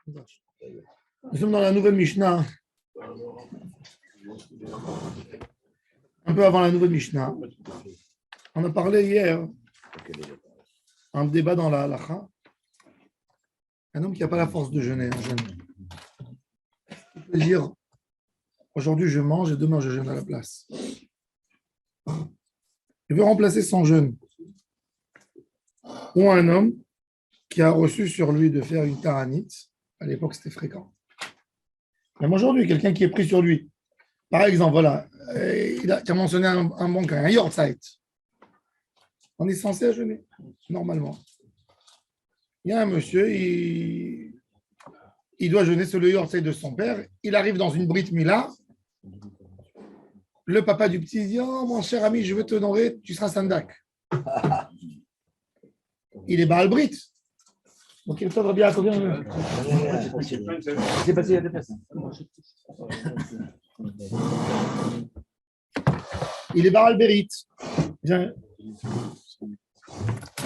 Nous sommes dans la nouvelle Mishnah, un peu avant la nouvelle Mishnah. On a parlé hier, un débat dans la halakha. Un homme qui n'a pas la force de jeûner, un jeûne. Il peut dire, aujourd'hui je mange et demain je jeûne à la place. Il veut remplacer son jeûne. Ou un homme qui a reçu sur lui de faire une taranit. À l'époque, c'était fréquent. Même aujourd'hui, quelqu'un qui est pris sur lui. Par exemple, voilà, il a mentionné un bon cas, un yortzeit. On est censé jeûner, normalement. Il y a un monsieur, il doit jeûner sur le yortzeit de son père. Il arrive dans une brit mila. Le papa du petit dit, oh mon cher ami, je veux te honorer, tu seras sandak. Il est Baal Brit. Donc il faudra bien à combien c'est passé, il y a des personnes. Il est Baal Berit. Viens.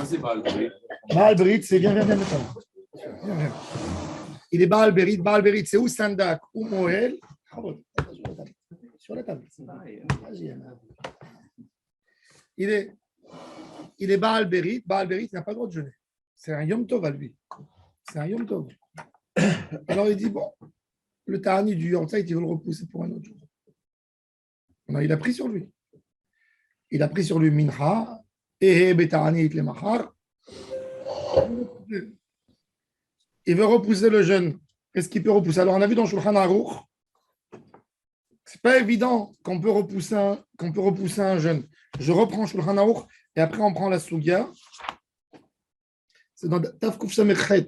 C'est Baal Brit. Baal Berit, c'est viens. Il est Baal Berit. Baal Berit, c'est ou sandak ou Moël. Sur la table. Il est Baal Berit. Baal Berit n'a pas le droit de jeûner. C'est un Yom Tov à lui. C'est un Yom Tov. Alors il dit, bon, le Tahani du Yom Tov, il veut le repousser pour un autre jour. Alors, il a pris sur lui. Il a pris sur lui Mincha, Ehe Betahani Itle Machar. Il veut repousser le jeûne. Qu'est-ce qu'il peut repousser? Alors on a vu dans Shulchan Aruch, c'est pas évident qu'on peut repousser un jeûne. Je reprends Shulchan Aruch et après on prend la Sugia. C'est dans Tafkuf Samechet.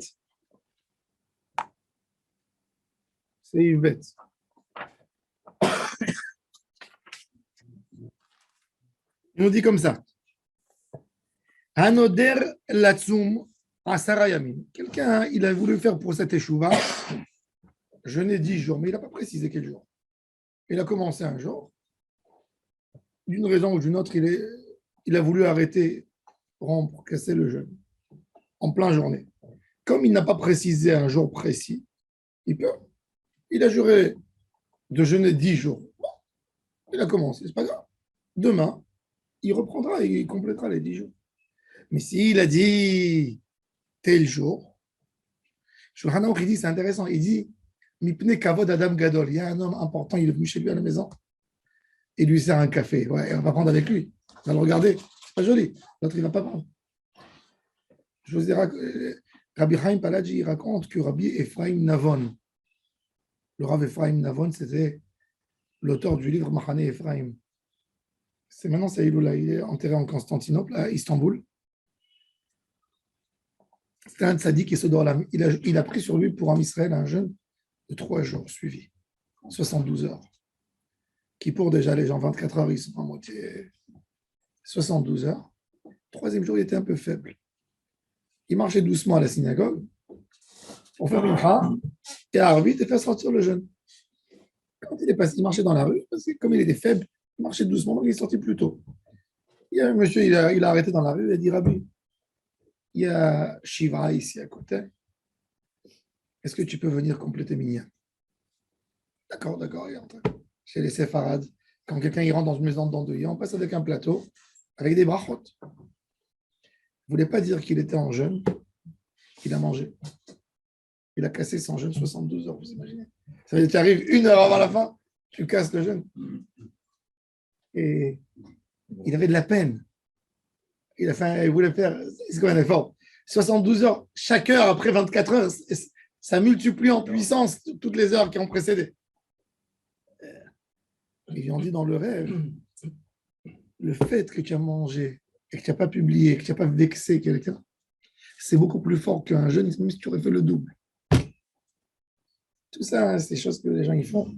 C'est Yvet. Il nous dit comme ça. Anoder Latsum Asara Yamin. Quelqu'un, il a voulu faire pour cette échouva, jeûner 10 jours, mais il n'a pas précisé quel jour. Il a commencé un jour. D'une raison ou d'une autre, il a voulu arrêter, rompre, casser le jeûne. En pleine journée. Comme il n'a pas précisé un jour précis, il a juré de jeûner 10 jours. Bon, il a commencé, c'est pas grave. Demain, il reprendra et il complétera les 10 jours. Mais s'il a dit tel jour, Shulchan Aruch, il dit, c'est intéressant, il dit Mipne Kavod Adam Gadol, il y a un homme important, il est venu chez lui à la maison, et lui sert un café. Ouais, on va prendre avec lui. On va le regarder. C'est pas joli. L'autre, il ne va pas prendre. Je vous dirai, Rabbi Chaim Paladji raconte que Rabbi Ephraim Navon, le Rav Ephraim Navon, c'était l'auteur du livre Machane Ephraim. Maintenant, c'est Iloula, il est enterré en Constantinople, à Istanbul. C'était un tzaddik qui se doit il a pris sur lui pour un Israël un jeûne de 3 jours suivis, 72 heures. Qui pour déjà les gens, 24 heures, ils sont en moitié 72 heures. Troisième jour, il était un peu faible. Il marchait doucement à la synagogue pour faire une ha et à Arvit et faire sortir le jeûne. Quand il marchait dans la rue, parce que comme il était faible, il marchait doucement, donc il est sorti plus tôt. Il y a un monsieur, il a arrêté dans la rue, il a dit Rabbi, il y a Shiva ici à côté. Est-ce que tu peux venir compléter Minyan? D'accord, il entre. Chez les séfarades, quand quelqu'un il rentre dans une maison d'endeuil, on passe avec un plateau, avec des brachot. Il ne voulait pas dire qu'il était en jeûne, il a mangé. Il a cassé son jeûne 72 heures, vous imaginez. Ça veut dire que tu arrives 1 heure avant la fin, tu casses le jeûne. Et il avait de la peine. Il voulait faire, c'est comme un effort. 72 heures, chaque heure après 24 heures, ça multiplie en puissance toutes les heures qui ont précédé. Ils lui ont dit dans le rêve, le fait que tu as mangé et que tu n'as pas publié, que tu n'as pas vexé quelqu'un, c'est beaucoup plus fort qu'un jeûne, même si tu aurais fait le double. Tout ça, c'est des choses que les gens ils font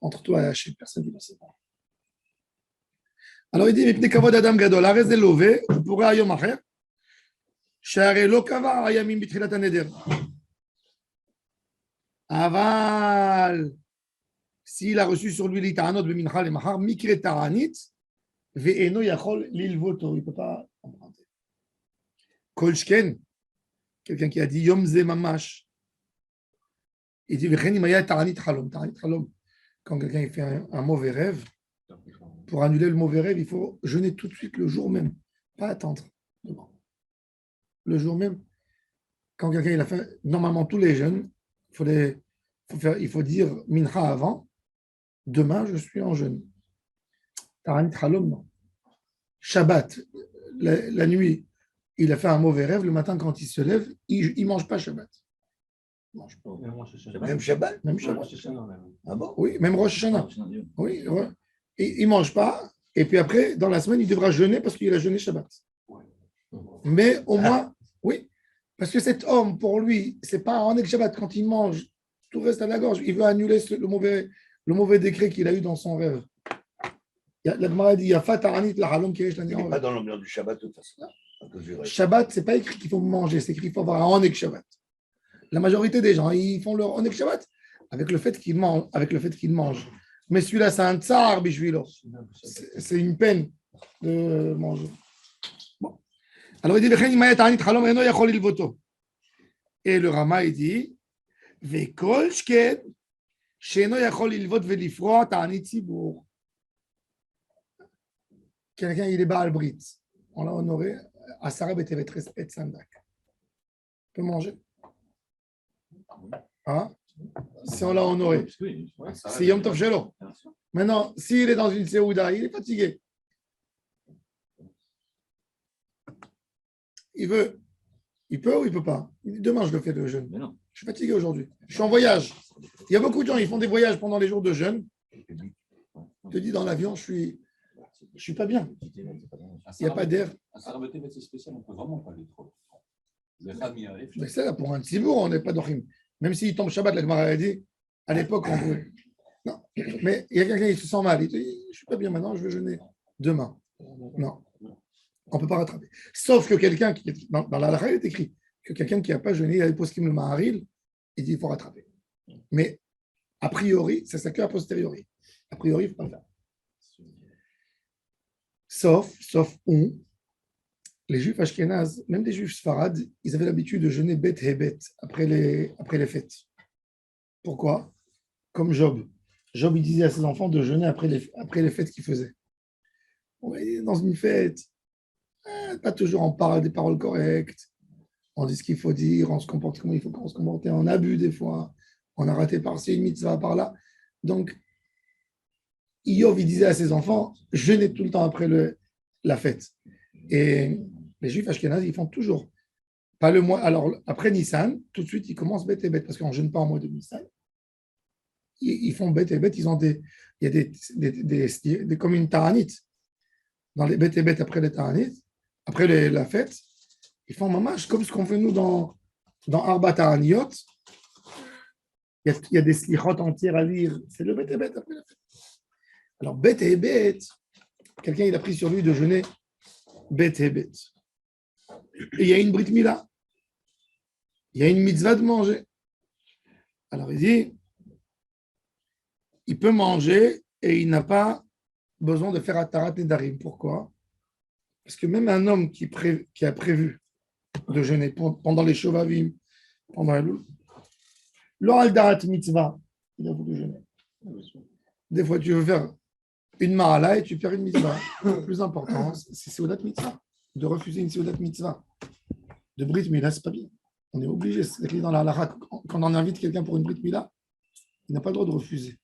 entre toi et Hachem, personne qui ne sait pas. Alors il dit, Mipne Kavod Adam Gadol, Arez Elové, pour Ayom Acher, Share Lo Kava Ayamim Bitchilat Haneder. Aval, s'il a reçu sur lui l'Itahanot Bemincha le Mahar, Mikre Taranit, Ve'eno Yachol Lilvoto, il ne peut pas emprunter. Kolshken, quelqu'un qui a dit Yom Ze Mamash, Il dit, Ta'anit halom. Ta'anit halom. Quand quelqu'un il fait un mauvais rêve, pour annuler le mauvais rêve, il faut jeûner tout de suite le jour même, pas attendre. Le jour même, quand quelqu'un il a fait, normalement tous les jeûnes, il faut dire mincha avant, demain je suis en jeûne. Ta'anit halom, non. Shabbat, la nuit, il a fait un mauvais rêve, le matin quand il se lève, il ne mange pas Shabbat. Il mange pas. Même Shabbat. Même Shabbat. Ah bon? Oui, même Rosh Hashanah. Oui, ouais. Il ne mange pas, et puis après, dans la semaine, il devra jeûner parce qu'il a jeûné Shabbat. Mais au moins, oui, parce que cet homme, pour lui, c'est pas un Shabbat. Quand il mange, tout reste à la gorge. Il veut annuler le mauvais décret qu'il a eu dans son rêve. La Gemara dit, il y a Fataranit, la halom qui est Il n'est pas dans l'ambiance du Shabbat de toute façon. Shabbat, c'est pas écrit qu'il faut manger, c'est écrit qu'il faut avoir un Oneg Shabbat. La majorité des gens, ils font leur Oneg Shabbat avec le fait qu'ils mangent. Mais celui-là, c'est un tsar, bishvilo. C'est une peine de manger. Bon. Alors il dit, et le Rama, il dit, Vekol shken, sheno yachol ilvot velifroa ta'anit tzibur. Quelqu'un, il est Baal Brit. On l'a honoré. Asara betevet et sandak. Il peut manger. Hein? Si on l'a honoré. C'est Yom Tov Shelo. Maintenant, s'il est dans une Seouda, il est fatigué. Il peut ou il ne peut pas. Il dit, demain, je le fais le jeûne. Je suis fatigué aujourd'hui. Je suis en voyage. Il y a beaucoup de gens, ils font des voyages pendant les jours de jeûne. Je te dis, dans l'avion, je suis pas bien. Il n'y a pas d'air. C'est spécial, on ne peut vraiment pas aller trop. Mais c'est là, pour un tzibour, on n'est pas d'ochim. Même s'il tombe Shabbat, la Gemara a dit, à l'époque, on pouvait. Non. Mais il y a quelqu'un qui se sent mal. Il dit, je ne suis pas bien maintenant, je vais jeûner demain. Non. On ne peut pas rattraper. Sauf que quelqu'un qui est dans la halakha, il est écrit que quelqu'un qui n'a pas jeûné, il a des poskim le maharil, il dit il faut rattraper. Mais a priori, c'est ça que a posteriori. A priori, il ne faut pas le faire. Sauf où les juifs ashkénazes, même des juifs sfarades, ils avaient l'habitude de jeûner bet et bet après les fêtes. Pourquoi? Comme Job. Job, il disait à ses enfants de jeûner après les fêtes qu'ils faisaient. On est dans une fête, pas toujours on parle des paroles correctes, on dit ce qu'il faut dire, on se comporte comme il faut qu'on se comporte, on abuse des fois, on a raté par-ci une mitzvah par-là. Donc, Iyov, il disait à ses enfants, jeûnez tout le temps après la fête. Et les juifs ashkénazes, ils font toujours. Pas le mois. Alors, après Nissan, tout de suite, ils commencent bête et bête, parce qu'on ne jeûne pas en mois de Nissan. Ils font bête et bête, il y a des comme une ta'anit. Dans les bêtes et bêtes après les ta'anit, après la fête, ils font mamash comme ce qu'on fait nous dans Arba Ta'aniot. Il y a des slichot entières à lire. C'est le bête et bête après la fête. Alors, bête et bête, quelqu'un il a pris sur lui de jeûner bête et bête. Et il y a une brit mila. Il y a une mitzvah de manger. Alors, il dit, il peut manger et il n'a pas besoin de faire atarat nedarim. Pourquoi? Parce que même un homme qui a prévu de jeûner pendant les shovavim, pendant la loul, l'oral darat mitzvah, il a voulu jeûner. Des fois, tu veux faire une ma'ala et tu fais une mitzvah. Le plus important, c'est seudat mitzvah. De refuser une seudat mitzvah. De brit mila, c'est pas bien. On est obligé, c'est écrit dans la halakha, quand on invite quelqu'un pour une brit mila, il n'a pas le droit de refuser.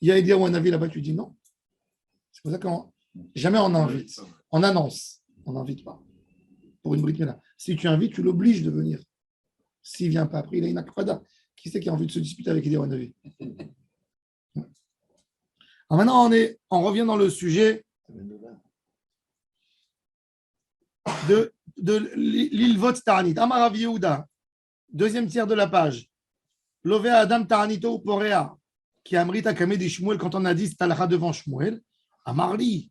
Il y a Edir ou un avis là-bas, tu dis non. C'est pour ça qu'on jamais on invite. On annonce, on n'invite pas. Pour une brit mila. Si tu invites, tu l'obliges de venir. S'il ne vient pas après, il a une akpada. Qui c'est qui a envie de se disputer avec Edir ou un avis? Alors maintenant, on revient dans le sujet de l'Ilvot Ta'anit. Amar Rav Yehuda, deuxième tiers de la page. Lové Adam Ta'anito Porea, qui a amrita kamedi Shmuel, quand on a dit Talacha devant Shmuel, Amarli,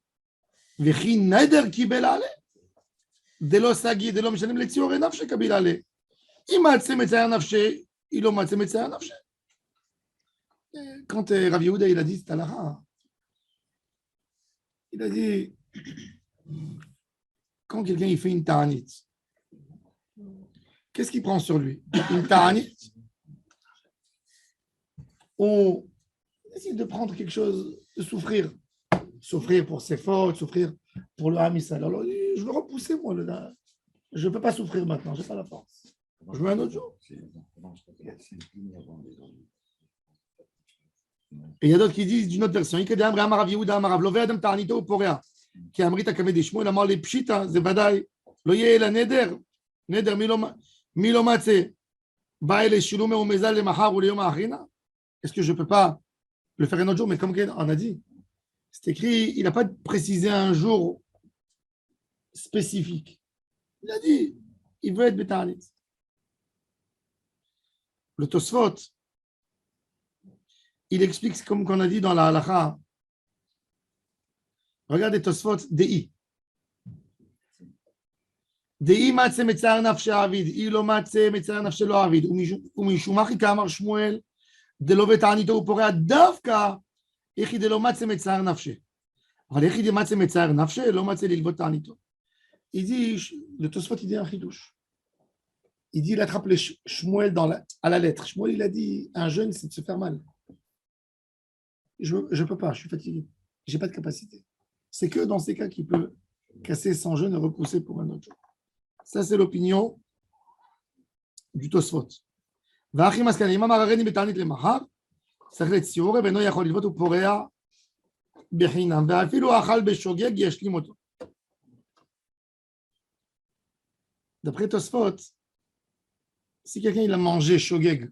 Vechi Neder Kibel Ale, Delo Sagi, Delo Mishanim Letziore Nafshe Kabil Ale. Imatse Metzayer Nafshe, Ilo Matse Metzayer Nafshe. Quand Rav Yehuda il a dit Talacha, il a dit, quand quelqu'un il fait une ta'anit, qu'est-ce qu'il prend sur lui? Une ta'anit, on décide de prendre quelque chose, de souffrir. Souffrir pour ses fautes, souffrir pour le Hamissa. Alors, je veux repousser, moi. Je ne peux pas souffrir maintenant, je n'ai pas la force. Je veux un autre jour. Et il y a d'autres qui disent d'une autre version, qui אמרית כבד ישמעאל אמר לי פשיטא זה ודאי לא יהיה אלא נדר מי לא מצא בא אלי שילומי ומזל למחר וליום האחרינה. Est-ce que je ne peux pas le faire un autre jour? Mais comme on a dit, c'est écrit, il n'a pas précisé un jour spécifique. Il a dit, il veut être Bétarnit. Le Tosfot, il explique, comme on a dit dans la halakha. Regardez Tosfot, Dei. Dei matze metzar nafshe avid, ilo matze metzar nafshe lo avid. ומשומחי כאמר שמואל, דלא ותעניתו ופורע דווקא, איך דלא מצא מצער נפשי. אבל איך מצא מצער נפשי, לא מצא ללוות תעניתו. Il dit, le Tosfot, il dit un chidouche. Il dit, il attrape les Shmuel à la lettre. Shmuel, il a dit, un jeune, c'est de se faire mal. Je ne peux pas, je suis fatigué. Je n'ai pas de capacité. C'est que dans ces cas qu'il peut casser son jeûne et repousser pour un autre jour. Ça, c'est l'opinion du Tosfot. והאחי מסקנה, אם אמר הריני בתענית למחר, צריך לציור, ואינו יכול ללוות ופורע בחינם, ואפילו האכל בשוגג ישלים אותו. D'après Tosfot, si quelqu'un il a mangé shogeg,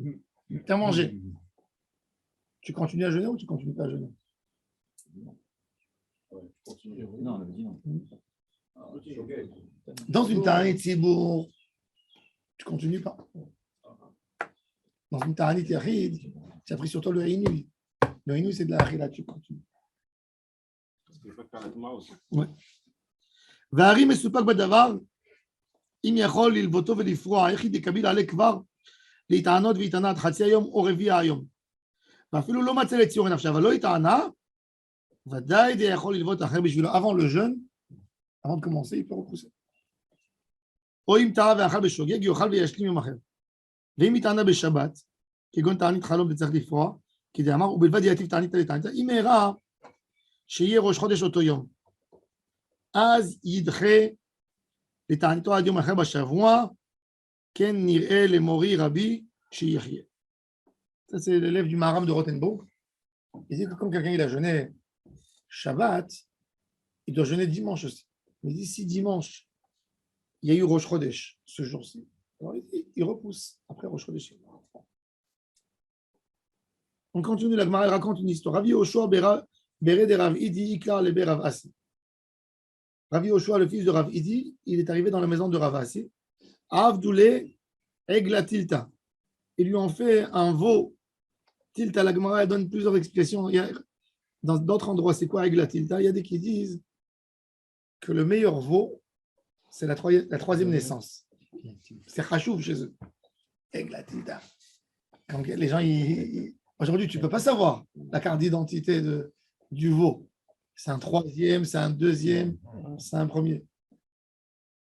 tu as mangé, tu continues à jeûner ou tu continues pas à jeûner? Non, on avait dit non. Dans une ta'anit tzibour, tu continues pas. Dans une ta'anit yachid, tu as pris sur toi le réinu. Le réinu, c'est de la achila, tu continues. Ouais. והארי מסופק בדבר, אם יכול ללבותו ולפרוע, איך דקביל עלי כבר להתענות ויתענה עד חצי היום או רביע היום. ואפילו לא מצא לציור נפשה, אבל לא התענה, ודאי די יכול ללוות אחר בשבילו. Avant le jeûne, avant de commencer, il peut repousser. או אם טעה ואכל בשוגג, יאכל וישלים יום אחר. ואם התענה בשבת, כגון תענית חלום וצריך לפרוע, כי דאמר, ובלבד יתיב תענית לתענית, אם הראה שיהיה ראש חודש אותו יום. אז ידחה לתעניתו עד יום אחר בשבוע, כן נראה למורי רבי שיחיה. Ça, c'est l'élève du Maharam de Rothenburg. Il dit que comme quelqu'un il a jeûné Shabbat, il doit jeûner dimanche aussi. Mais il dit si dimanche, il y a eu Rosh Chodesh ce jour-ci, alors il repousse après Rosh Chodesh. On continue, la Gemara raconte une histoire. Ravi Yoshua Bere de Rav Idi Ikar le Rav Asi. Ravi Yoshua, le fils de Rav Idi, il est arrivé dans la maison de Rav Asi. Avdoulé Eglatilta. Ils lui ont fait un veau. Tilta, la Gemara donne plusieurs expressions. Dans d'autres endroits, c'est quoi Eglatilta? Il y a des qui disent que le meilleur veau, c'est la troisième naissance. C'est Chachouf chez eux. Eglatilta. Donc, les gens, aujourd'hui, tu ne peux pas savoir la carte d'identité du veau. C'est un troisième, c'est un deuxième, c'est un premier.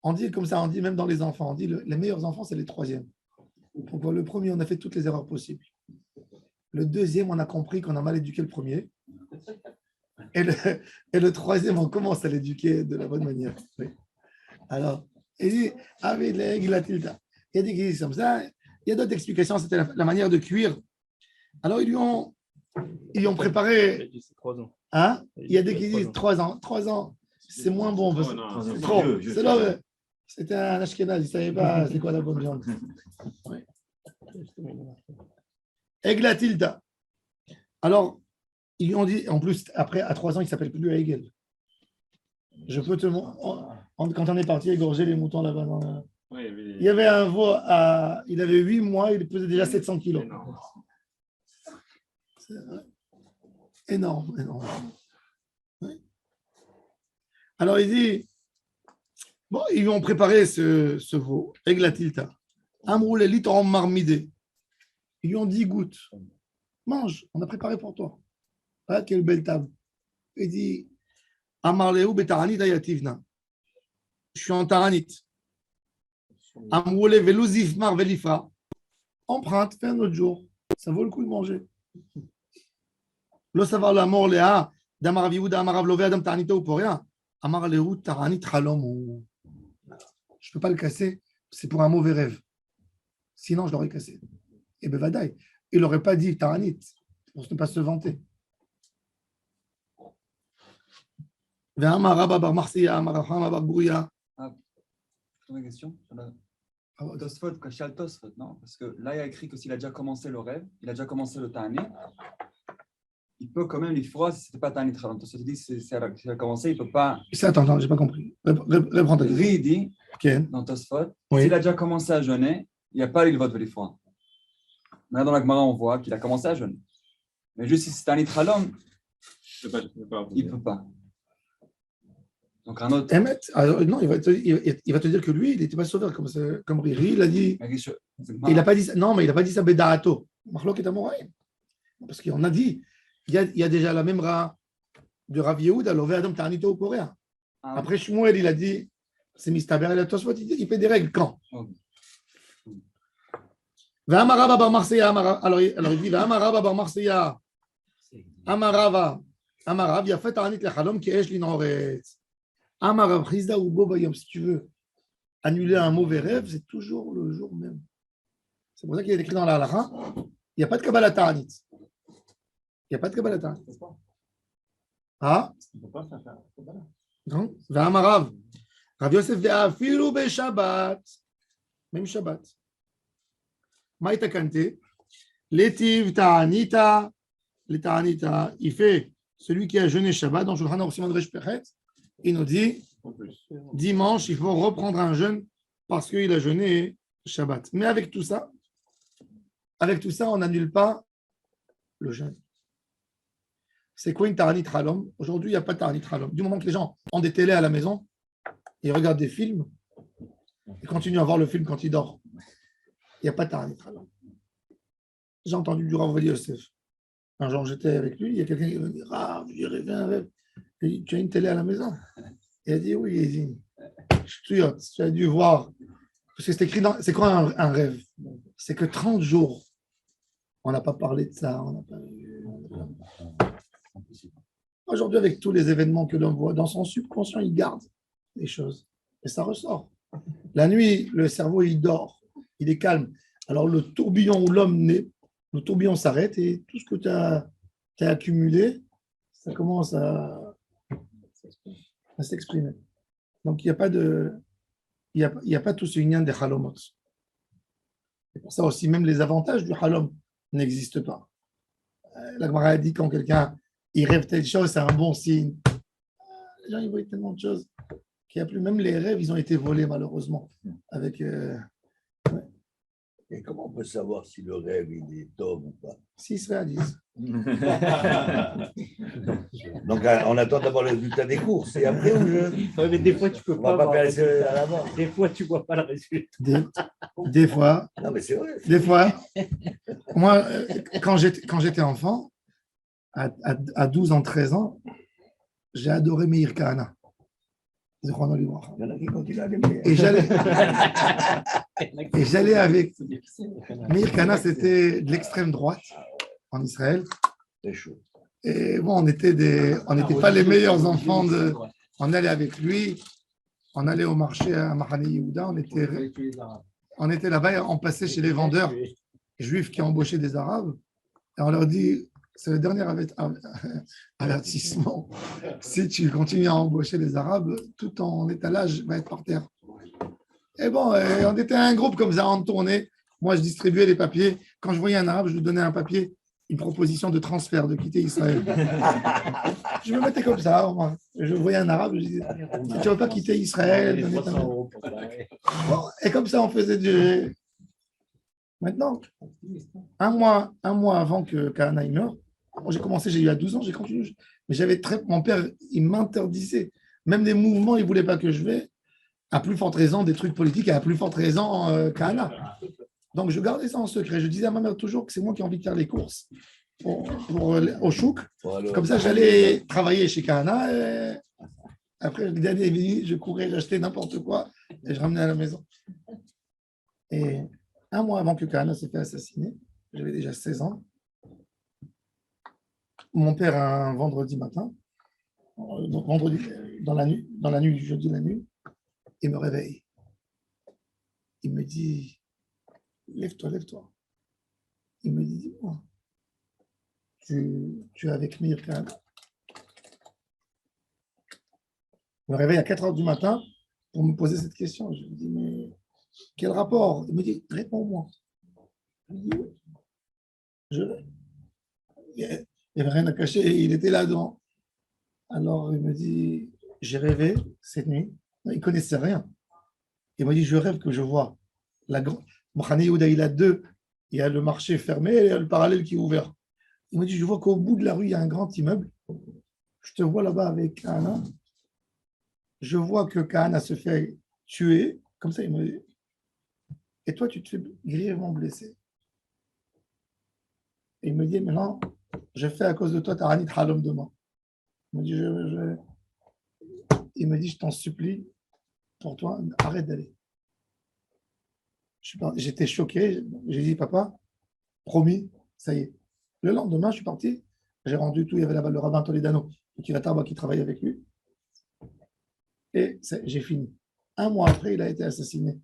On dit comme ça, on dit même dans les enfants, on dit les meilleurs enfants, c'est les troisièmes. Donc, le premier, on a fait toutes les erreurs possibles. Le deuxième, on a compris qu'on a mal éduqué le premier. Et le troisième, on commence à l'éduquer de la bonne manière. Oui. Alors, il dit, il y a des qui disent comme ça. Il y a d'autres explications, c'était la manière de cuire. Alors, ils lui ont préparé. Hein? Il y a des qui disent 3 ans. 3 ans, c'est moins bon. C'est trop. C'est là. C'était un Ashkenaz, il ne savait pas c'est quoi la bonne viande. Oui. Eglatilda. Alors, ils lui ont dit, en plus, après, à 3 ans, il ne s'appelle plus Egel. Je peux te montrer. Quand on est parti égorger les moutons là-bas, il y avait un veau, il avait 8 mois, il pesait déjà 700 kilos. Énorme, énorme. Oui. Alors, il dit, bon, ils lui ont préparé ce veau, Eglatilta. Amroulé litre en marmidé. Ils lui ont dit, goûte, mange, on a préparé pour toi. Ah, quelle belle table. Il dit, Amarleu betaranit ayativna. Je suis en taranit. Amroulé velouzif mar velifra. emprunte, fais un autre jour. Ça vaut le coup de manger. Le savoir l'amour, Léa, d'Amar Aviouda, Amar Avlové, Adam Tarnita ou pour rien. Amar Léou, Taranit Halom. Je ne peux pas le casser, c'est pour un mauvais rêve. Sinon, je l'aurais cassé. Et Bevadaï, il n'aurait pas dit Taranit pour ne pas se vanter. Amar Rabba Bar Marseilla, Amar Rahama Bar Gouria. Une question Tosfot, Kachal Tosfot, non? Parce que là, il y a écrit que s'il a déjà commencé le rêve, il a déjà commencé le Ta'anit, il peut quand même, l'Ifroa, si ce n'était pas Ta'anit Halam. Tosfot dit que s'il a commencé, il ne peut pas. Attends, je n'ai pas compris. Reprends ta question. Ri dit, Okay. dans Tosfot, Oui. s'il a déjà commencé à jeûner, il n'y a pas l'Ilvot de l'Ifroa. Maintenant, dans la Gemara, on voit qu'il a commencé à jeûner. Mais juste si c'est Ta'anit Halam, il ne peut pas. Donc un autre. Emmet, non, il va te dire que lui, il n'était pas sauveur comme Riri. Il a dit. Il n'a pas dit ça. Non, mais il n'a pas dit ça Bedarato. Marlok est amouraï. Parce qu'on a dit, il y a déjà la même ra de Rav Yehoud à l'Ové Adam Tarnito au Coréen. Après Shmuel, il a dit, c'est Mistaber, il a Tosfot, il fait des règles quand. V'amarava bar Marseilla, alors il dit, V'amarava bar Marseilla, Amarav, il a fait Tarnit lechalom qui est l'inoretz. Amarav Chizda ou Bobayom, si tu veux annuler un mauvais rêve, c'est toujours le jour même. C'est pour ça qu'il est écrit dans la halakha, il n'y a pas de Kabbalah Ta'anit. Il n'y a pas de Kabbalah Ta'anit. Ah? Non? V'amarav. Rav Yosef ve'afilu be'Shabbat. Même Shabbat. Maïta Kante. Letiv Ta'anita. Le Ta'anita, il fait celui qui a jeûné Shabbat dans Shulchan Aruch Simon Resh Pechet. Il nous dit dimanche, il faut reprendre un jeûne parce qu'il a jeûné Shabbat. Mais avec tout ça, on n'annule pas le jeûne. C'est quoi une Ta'anit Halom? Aujourd'hui, il n'y a pas de Ta'anit Halom. Du moment que les gens ont des télés à la maison, ils regardent des films, ils continuent à voir le film quand ils dorment. Il n'y a pas de Ta'anit Halom. J'ai entendu du Rav Ovadia Yosef. Un jour, j'étais avec lui, il y a quelqu'un qui me dit Rav, j'ai rêvé un rêve. Il dit, tu as une télé à la maison? Il a dit oui. Il dit, tu as dû voir. Parce que c'est écrit dans. C'est quoi un rêve? C'est que 30 jours, on n'a pas parlé de ça. On n'a pas vu. Aujourd'hui, avec tous les événements que l'on voit, dans son subconscient, il garde les choses. Et ça ressort. La nuit, le cerveau, il dort. Il est calme. Alors, le tourbillon où l'homme naît, le tourbillon s'arrête et tout ce que tu as accumulé, ça commence à s'exprimer. Donc, il n'y a pas tout ce lien des halomot. C'est pour ça aussi, même les avantages du halom n'existent pas. La Gemara a dit quand quelqu'un il rêve telle chose, c'est un bon signe. Les gens ils voient tellement de choses qu'il n'y a plus. Même les rêves, ils ont été volés malheureusement. Avec, ouais. Et comment on peut savoir si le rêve il est tov ou pas? Si se réalise. Donc on attend d'avoir le résultat des courses et après on jeûne. Ouais, mais des fois, tu peux On va pas pas voir. faire à l'avance. Des fois, tu vois pas le résultat. Des fois. Non mais c'est vrai. Des fois. Moi, quand j'étais enfant, à 12 ans, 13 ans, j'ai adoré Meir Kahana. Il y en a qui continuent à l'aimer. Et j'allais avec. Meir Kahana, c'était de l'extrême droite en Israël. C'est chaud. Et bon, on n'était pas les meilleurs enfants de. On allait avec lui, on allait au marché à Mahane Yehuda, on était là-bas, on passait chez les vendeurs juifs qui embauchaient des Arabes, et on leur dit, c'est le dernier avertissement, si tu continues à embaucher des Arabes, tout ton étalage va être par terre. Et bon, on était un groupe comme ça, on tournait, moi je distribuais les papiers, quand je voyais un Arabe, je lui donnais un papier, une proposition de transfert, de quitter Israël. Je me mettais comme ça, moi. Je voyais un Arabe, je disais, si tu ne veux pas quitter Israël, bon, et comme ça, on faisait du. Maintenant, un mois avant que Kahana meure, j'ai commencé, j'ai eu à 12 ans, j'ai continué, mais mon père, il m'interdisait. Même des mouvements, il ne voulait pas que je vais, à plus forte raison, des trucs politiques, et à plus forte raison, Kahana. Donc, je gardais ça en secret. Je disais à ma mère toujours que c'est moi qui ai envie de faire les courses au chouk. Comme ça, j'allais travailler chez Kahana. Et après, le dernier est venu, je courais, j'achetais n'importe quoi et je ramenais à la maison. Et Un mois avant que Kahana s'est fait assassiner, j'avais déjà 16 ans. Mon père, un vendredi matin, vendredi, dans la nuit du jeudi la nuit, il me réveille. Il me dit, lève-toi, lève-toi. Il me dit, dis-moi, tu es avec Meir Kahana? Il me réveille à 4 heures du matin pour me poser cette question. Je lui dis, mais quel rapport? Il me dit, réponds-moi. Je lui dis, oui. Il n'y avait rien à cacher, il était là-dedans. Alors il me dit, j'ai rêvé cette nuit. Il ne connaissait rien. Il m'a dit, je rêve que je vois la grande. Mohamed Yehuda, il a deux. Il y a le marché fermé et il y a le parallèle qui est ouvert. Il m'a dit, je vois qu'au bout de la rue, il y a un grand immeuble. Je te vois là-bas avec Kahana. Je vois que Kahana se fait tuer. Comme ça, il me dit. Et toi, tu te fais grièvement blessé. Et il me dit, maintenant, je fais à cause de toi Taranit Halom demain. Il me dit, il me dit, je t'en supplie, pour toi, arrête d'aller. J'étais choqué. J'ai dit, papa, promis, ça y est. Le lendemain, je suis parti. J'ai rendu tout. Il y avait là-bas le rabbin Toledano, qui travaille avec lui. Et j'ai fini. Un mois après, il a été assassiné.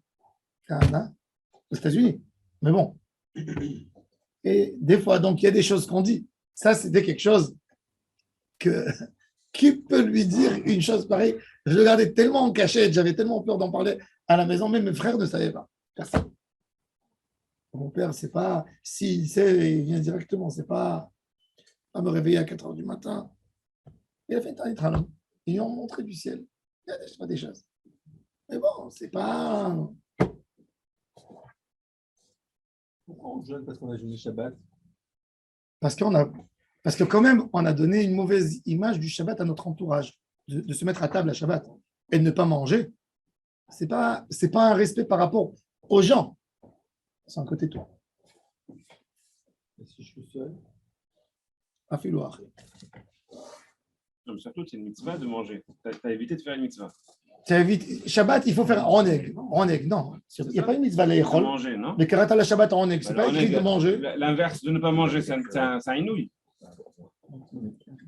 Kahana, aux États-Unis. Mais bon. Et des fois, donc, il y a des choses qu'on dit. Ça, c'était quelque chose que. Qui peut lui dire une chose pareille? Je le gardais tellement en cachette, j'avais tellement peur d'en parler à la maison, même mes frères ne savaient pas. Personne. Mon père, c'est pas. S'il sait, il vient directement. C'est pas me réveiller à 4 heures du matin. Il a fait un étrange. Ils lui ont montré du ciel. Il y a des choses. Mais bon, c'est pas. Pourquoi on jeûne? Parce qu'on a jeûné Shabbat. Parce que quand même, on a donné une mauvaise image du Shabbat à notre entourage, de se mettre à table à Shabbat et de ne pas manger. C'est pas un respect par rapport aux gens. C'est un côté toi. Et si je suis seul? Afilouach. Non, mais surtout, c'est une mitzvah de manger. Tu as évité de faire une mitzvah. Shabbat, il faut faire roneg. Roneg, non. Il n'y a pas une mitzvah De laïchol. manger, non? Mais karata la Shabbat roneg, c'est pas écrit de manger. L'inverse de ne pas manger, c'est un inouï.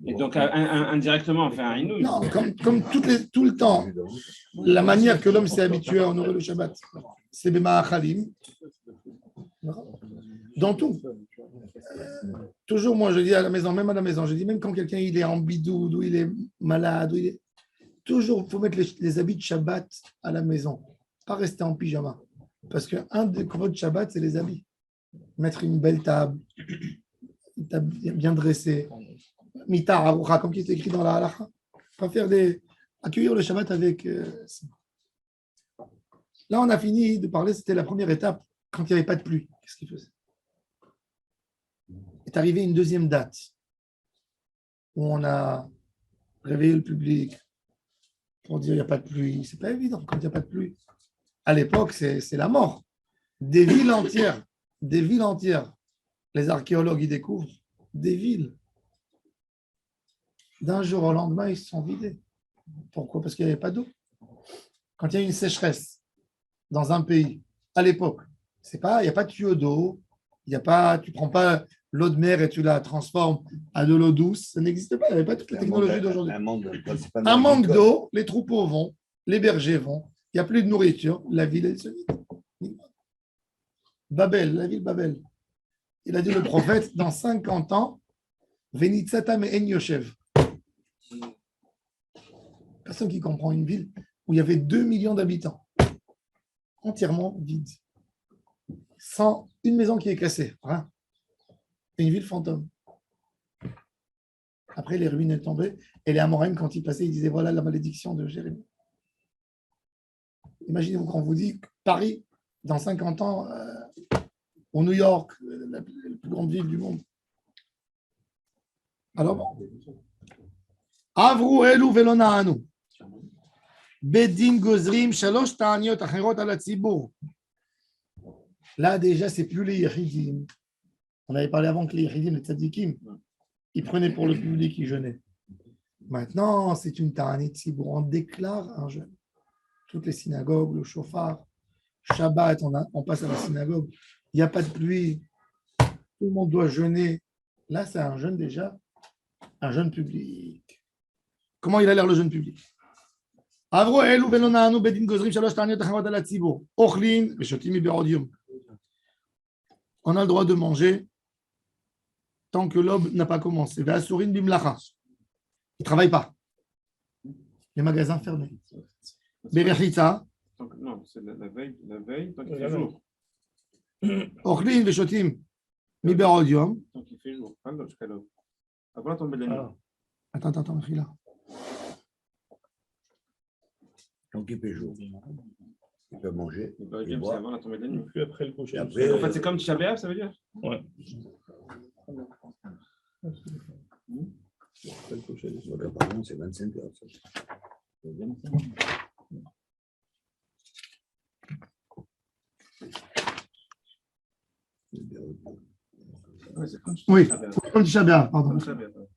Et donc, indirectement, on fait un inouï. Non, comme tout le temps, la manière que l'homme s'est habitué à honorer le Shabbat, c'est b'ma'achalim. Dans tout. Toujours, moi, je dis à la maison, même à la maison, je dis même quand quelqu'un il est en bidoude ou il est malade, toujours, il faut mettre les habits de Shabbat à la maison, pas rester en pyjama. Parce qu'un des couvre de Shabbat, c'est les habits. Mettre une belle table bien dressée, mitar arucha, comme il est écrit dans la halacha. Pas faire accueillir le Shabbat avec. Là, on a fini de parler, c'était la première étape, quand il n'y avait pas de pluie. Qu'est-ce qu'il faisait? Est arrivée une deuxième date où on a réveillé le public pour dire il n'y a pas de pluie. C'est pas évident quand il n'y a pas de pluie. À l'époque, c'est la mort. Des villes entières, les archéologues y découvrent des villes. D'un jour au lendemain, ils se sont vidés. Pourquoi? Parce qu'il n'y avait pas d'eau. Quand il y a une sécheresse dans un pays, à l'époque, il n'y a pas de tuyau d'eau, tu ne prends pas l'eau de mer et tu la transformes à de l'eau douce. Ça n'existe pas. Il n'y avait pas toute la technologie d'aujourd'hui. Un manque d'eau, les troupeaux vont, les bergers vont, il n'y a plus de nourriture, la ville, elle se vide. Babel, la ville Babel. Il a dit le prophète, dans 50 ans, Venitzatam et En Yoshev. Personne qui comprend une ville où il y avait 2 millions d'habitants, entièrement vide, sans une maison qui est cassée. Rien. Une ville fantôme. Après, les ruines sont tombées et les Amorim, quand ils passaient, ils disaient voilà la malédiction de Jérémie. Imaginez-vous quand on vous dit Paris, dans 50 ans, ou New York, la plus grande ville du monde. Alors bon. Avru elu velona anu. Bedin gozrim shalosh ta'aniot acherot ala tzibur. Là, déjà, c'est plus les Yehidim. On avait parlé avant que les Yehidim, les tzadikim, ils prenaient pour le public, ils jeûnaient. Maintenant, c'est une ta'anit tzibur. On déclare un jeûne. Toutes les synagogues, le chauffard, Shabbat, on passe à la synagogue, il n'y a pas de pluie, tout le monde doit jeûner. Là, c'est un jeûne déjà, un jeûne public. Comment il a l'air le jeûne public? On a le droit de manger tant que l'aube n'a pas commencé. Ils ne travaillent pas. Les magasins fermés. Berechitza. Non, c'est la veille, tant qu'il fait jour. Ochlin veshotim mi berodium. Tant qu'il fait jour, pas jusqu'à l'aube. Avant la tombée de la nuit. Attends, là. Donc il fait jour. Il peut manger. Le berodium, c'est avant la tombée de la nuit. Puis après le coucher. Et après, En fait, c'est comme Tisha B'Av, ça veut dire? Ouais. Après le coucher. donc, apparemment, c'est 25 heures. Ça. Ouais, c'est comme Oui, Tisha B'Av. comme Tisha B'Av, pardon. Comme Tisha B'Av, ouais.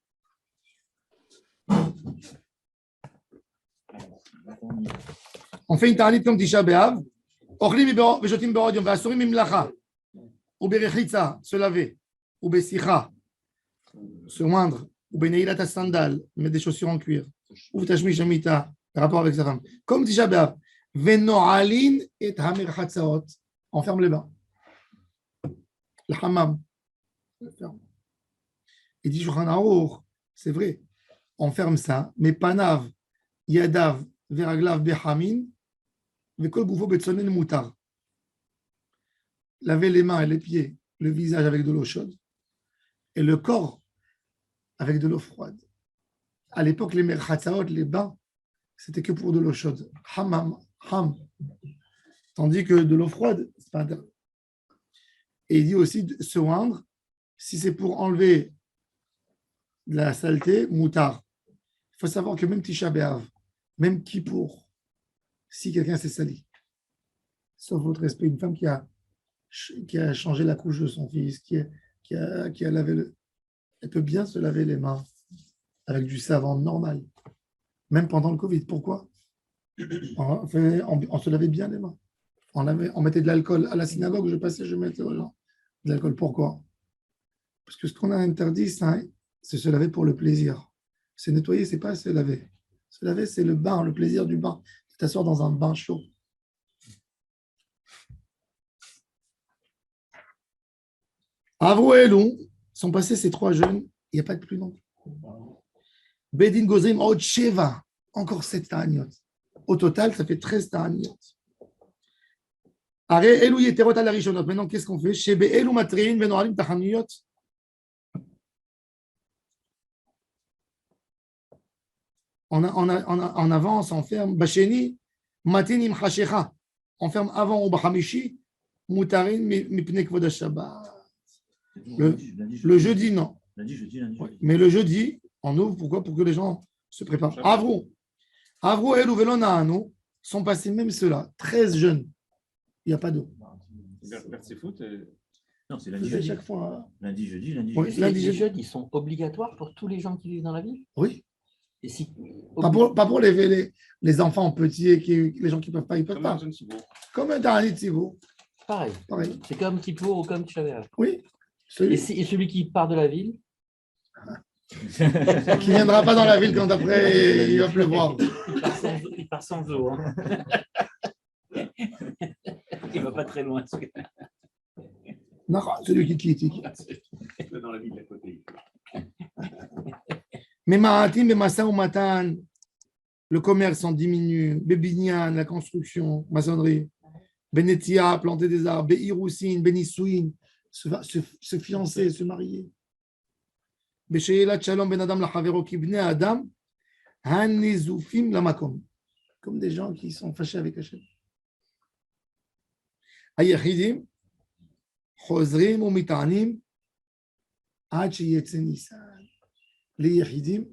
On fait une tarnite comme Tisha B'Av. Ochlim veshotim berodium, ve'asurim mimlacha. Ou berechitza, se laver. Ou besicha, se moindre. Ou beneilat sandal, mettre des chaussures en cuir. Ou tashmish amita, rapport avec sa femme. Comme Tisha B'Av. Veno'alin et hamer chatzaot. On ferme les bains. Le hammam. Il dit Shulchan Aruch, c'est vrai, on ferme ça, mais panav, yadav, veraglav, behamin, vekol goufo betsonen mutar. Laver les mains et les pieds, le visage avec de l'eau chaude, et le corps avec de l'eau froide. À l'époque, les merchatzaot, les bains, c'était que pour de l'eau chaude. Hammam, ham. Tandis que de l'eau froide, c'est pas interdit. Et il dit aussi de se oindre, si c'est pour enlever de la saleté, moutard. Il faut savoir que même Tisha B'Av, même Kippour, si quelqu'un s'est sali, sauf votre respect, une femme qui a changé la couche de son fils, qui a lavé elle peut bien se laver les mains avec du savon normal, même pendant le Covid. Pourquoi? On se lavait bien les mains. On mettait de l'alcool. À la synagogue, je passais, je mettais de l'alcool. Pourquoi? Parce que ce qu'on a interdit, c'est se laver pour le plaisir. Se nettoyer, c'est pas se laver. Se laver, c'est le bain, le plaisir du bain. C'est t'asseoir dans un bain chaud. Avro et Elon sont passés ces 3 jeunes. Il n'y a pas de plus non. Bedin Gozrim Od Sheva, encore 7 ta'aniot. Au total, ça fait 13 ta'aniot. Maintenant, qu'est-ce qu'on fait? On avance, on ferme. Basheni, matinim chashecha. On ferme avant au Bahamishi, mutarin mipne kvod Shabbat. Le jeudi, non. Lundi. Mais le jeudi, on ouvre. Pourquoi? Pour que les gens se préparent. Avro et Velonahanu sont passés même ceux-là. 13 jeunes. Il n'y a pas d'eau. Non, c'est lundi, C'est jeudi. chaque fois. Lundi, jeudi. Oui, Les jeûnes, ils sont obligatoires pour tous les gens qui vivent dans la ville? Oui. Et si... Pas pour les enfants petits et les gens qui ne peuvent pas, ils ne peuvent pas. Comme un Ta'anit Tzivour. Pareil. C'est comme Kippour ou comme Tisha B'Av. Oui. Et celui qui part de la ville? Qui ne viendra pas dans la ville quand après il va pleuvoir. Il part sans eau. Hein. Il ne va pas très loin. Non, celui qui quitte. Dans la ville d'à côté. Mais Ma'atim, mais Massa ou Matan, le commerce en diminue. Bébignan, la construction, maçonnerie. Benetia, planter des arbres. Be'iroussine, Benissouine, se fiancer, se marier. Besheyelat Shalom Ben Adam Lachavero Kibne Adam, Hanizufim Lamakom. Comme des gens qui sont fâchés avec Hachem. Ayachidim, Chozrim ou Mitanim, Ad Sheyetze Nisan. Les Yachidim,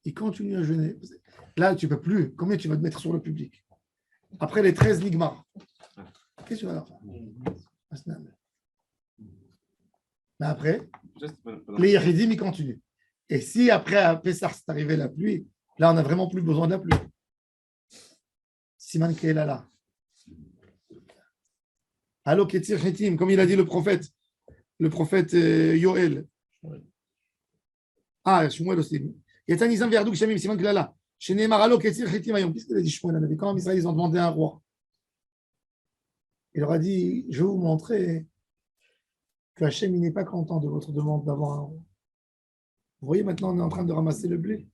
ils continuent à jeûner. Là, tu ne peux plus. Combien tu vas te mettre sur le public? Après les 13 Nigmar, qu'est-ce que tu vas leur faire? Mais après, les Yachidim, ils continuent. Et si après, à Pessah, c'est arrivé la pluie, là, on n'a vraiment plus besoin de la pluie. Siman Keelala. Allo Ketzir Chetim, comme il a dit le prophète Yoël. Ah, Shmuel aussi. Yatsa Nizam Verdou Shamim, Siman Klala. Shenemar Allo Ketzir Chetim Ayom. Qu'est-ce qu'il a dit Shmuel? Quand Israël, ils ont demandé un roi. Il leur a dit, je vais vous montrer que Hachem, il n'est pas content de votre demande d'avoir un roi. Vous voyez, maintenant, on est en train de ramasser le blé.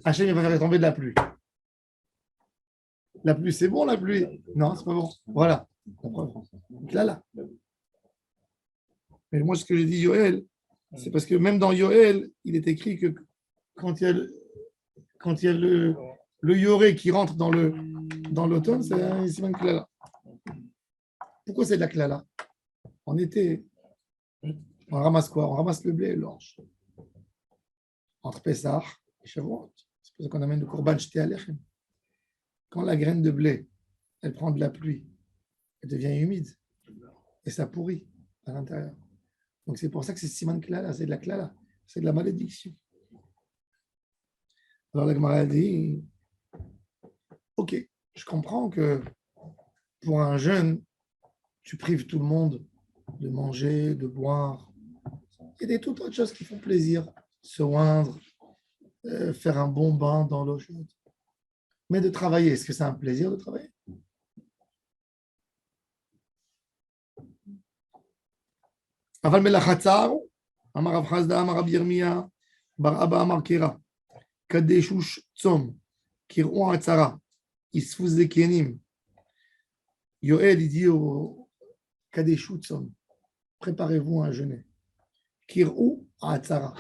Hachem, il va faire tomber de la pluie. La pluie, c'est bon, la pluie? Non, c'est pas bon. Voilà. Là. Mais moi, ce que j'ai dit Yoël, c'est parce que même dans Yoël, il est écrit que quand il y a le Yoré qui rentre dans l'automne, c'est un Siman Klala. Pourquoi c'est de la Klala? En été, on ramasse quoi? On ramasse le blé et l'orge. Entre Pessah et Shavuot. C'est pour ça qu'on amène le Korban Shté Alechem. Quand la graine de blé, elle prend de la pluie, elle devient humide et ça pourrit à l'intérieur. Donc c'est pour ça que c'est Siman Klala, c'est de la Klala, c'est de la malédiction. Alors la Gemara a dit, ok, je comprends que pour un jeune, tu prives tout le monde de manger, de boire. Il y a des toutes autres choses qui font plaisir, se oindre, faire un bon bain dans l'eau chaude. Mais de travailler, est-ce que c'est un plaisir de travailler? Aval melachatzar, amar Rav Chazda, amar Rabbi Yirmiyah, bar Abba amar Kera, kadeshush tzom, kir'u atzara, isfuz zekenim. Yoël, il dit au kadeshush tzom, préparez-vous à un jeûner. Kir'u atzara.